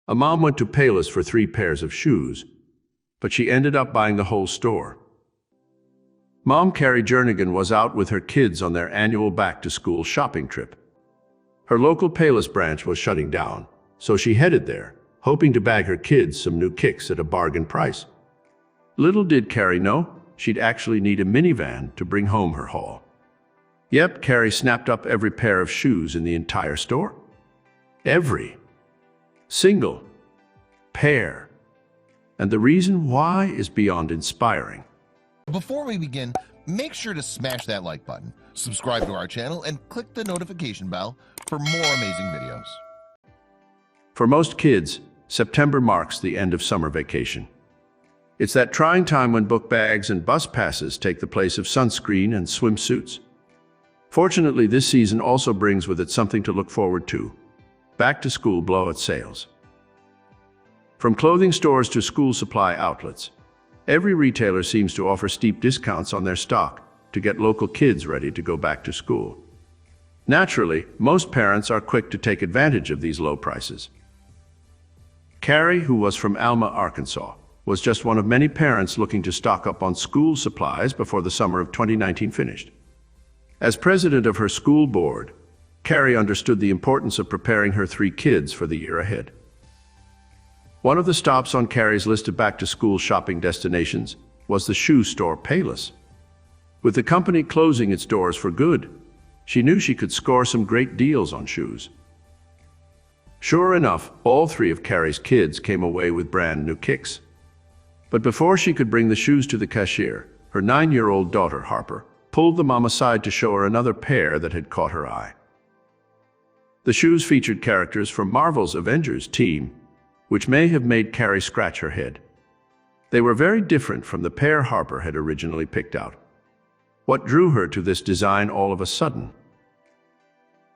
A mom went to Payless for 3 pairs of shoes, but she ended up buying the whole store. Mom Carrie Jernigan was out with her kids on their annual back-to-school shopping trip. Her local Payless branch was shutting down, so she headed there, hoping to bag her kids some new kicks at a bargain price. Little did Carrie know, she'd actually need a minivan to bring home her haul. Yep, Carrie snapped up every pair of shoes in the entire store. Every single pair. And the reason why is beyond inspiring. Before we begin, make sure to smash that like button, subscribe to our channel, and click the notification bell for more amazing videos. For most kids, September marks the end of summer vacation. It's that trying time when book bags and bus passes take the place of sunscreen and swimsuits. Fortunately, this season also brings with it something to look forward to: back-to-school blowout sales. From clothing stores to school supply outlets, every retailer seems to offer steep discounts on their stock to get local kids ready to go back to school. Naturally, most parents are quick to take advantage of these low prices. Carrie, who was from Alma, Arkansas, was just one of many parents looking to stock up on school supplies before the summer of 2019 finished. As president of her school board, Carrie understood the importance of preparing her 3 kids for the year ahead. One of the stops on Carrie's list of back-to-school shopping destinations was the shoe store Payless. With the company closing its doors for good, she knew she could score some great deals on shoes. Sure enough, all 3 of Carrie's kids came away with brand new kicks. But before she could bring the shoes to the cashier, her 9-year-old daughter, Harper, pulled the mom aside to show her another pair that had caught her eye. The shoes featured characters from Marvel's Avengers team, which may have made Carrie scratch her head. They were very different from the pair Harper had originally picked out. What drew her to this design all of a sudden?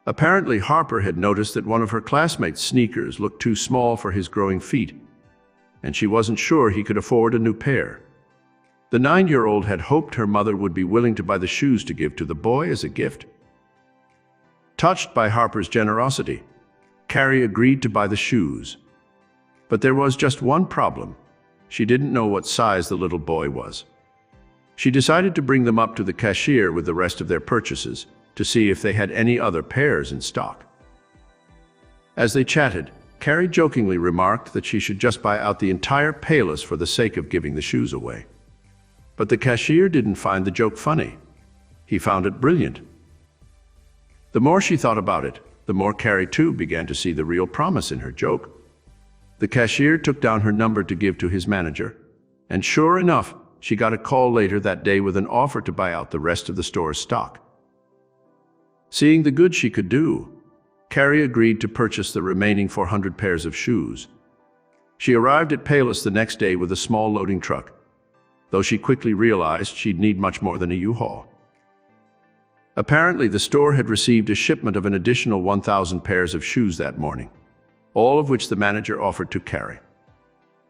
Apparently, Harper had noticed that one of her classmates' sneakers looked too small for his growing feet, and she wasn't sure he could afford a new pair. The 9-year-old had hoped her mother would be willing to buy the shoes to give to the boy as a gift. Touched by Harper's generosity, Carrie agreed to buy the shoes. But there was just one problem. She didn't know what size the little boy was. She decided to bring them up to the cashier with the rest of their purchases to see if they had any other pairs in stock. As they chatted, Carrie jokingly remarked that she should just buy out the entire Payless for the sake of giving the shoes away. But the cashier didn't find the joke funny. He found it brilliant. The more she thought about it, the more Carrie too began to see the real promise in her joke. The cashier took down her number to give to his manager, and sure enough, she got a call later that day with an offer to buy out the rest of the store's stock. Seeing the good she could do, Carrie agreed to purchase the remaining 400 pairs of shoes. She arrived at Payless the next day with a small loading truck, though she quickly realized she'd need much more than a U-Haul. Apparently, the store had received a shipment of an additional 1,000 pairs of shoes that morning, all of which the manager offered to Carrie.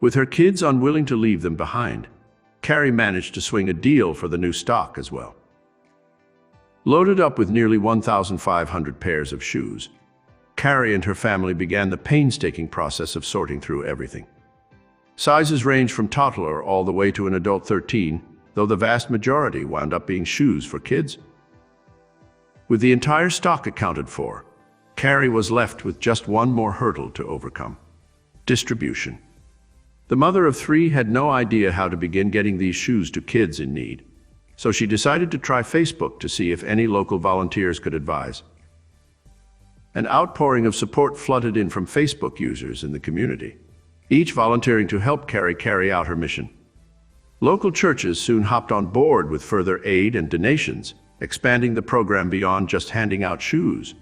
With her kids unwilling to leave them behind, Carrie managed to swing a deal for the new stock as well. Loaded up with nearly 1,500 pairs of shoes, Carrie and her family began the painstaking process of sorting through everything. Sizes range from toddler all the way to an adult 13, though the vast majority wound up being shoes for kids. With the entire stock accounted for, Carrie was left with just one more hurdle to overcome: distribution. The mother of 3 had no idea how to begin getting these shoes to kids in need, so she decided to try Facebook to see if any local volunteers could advise. An outpouring of support flooded in from Facebook users in the community, each volunteering to help Carrie carry out her mission. Local churches soon hopped on board with further aid and donations, expanding the program beyond just handing out shoes.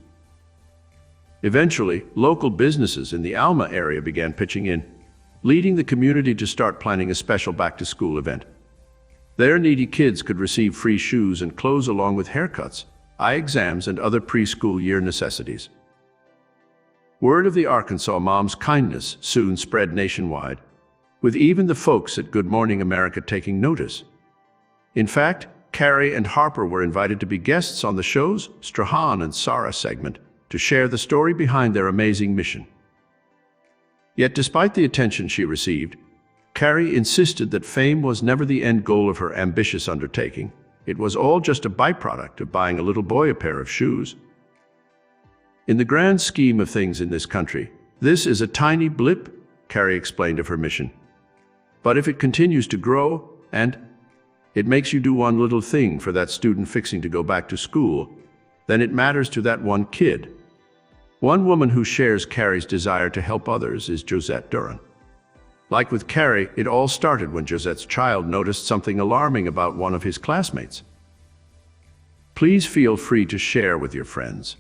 Eventually, local businesses in the Alma area began pitching in, leading the community to start planning a special back-to-school event. Their needy kids could receive free shoes and clothes along with haircuts, eye exams, and other preschool year necessities. Word of the Arkansas mom's kindness soon spread nationwide, with even the folks at Good Morning America taking notice. In fact, Carrie and Harper were invited to be guests on the show's Strahan and Sarah segment to share the story behind their amazing mission. Yet despite the attention she received, Carrie insisted that fame was never the end goal of her ambitious undertaking. It was all just a byproduct of buying a little boy a pair of shoes. In the grand scheme of things in this country, this is a tiny blip, Carrie explained of her mission. But if it continues to grow, and it makes you do one little thing for that student fixing to go back to school, then it matters to that one kid. One woman who shares Carrie's desire to help others is Josette Duran. Like with Carrie, it all started when Josette's child noticed something alarming about one of his classmates. Please feel free to share with your friends.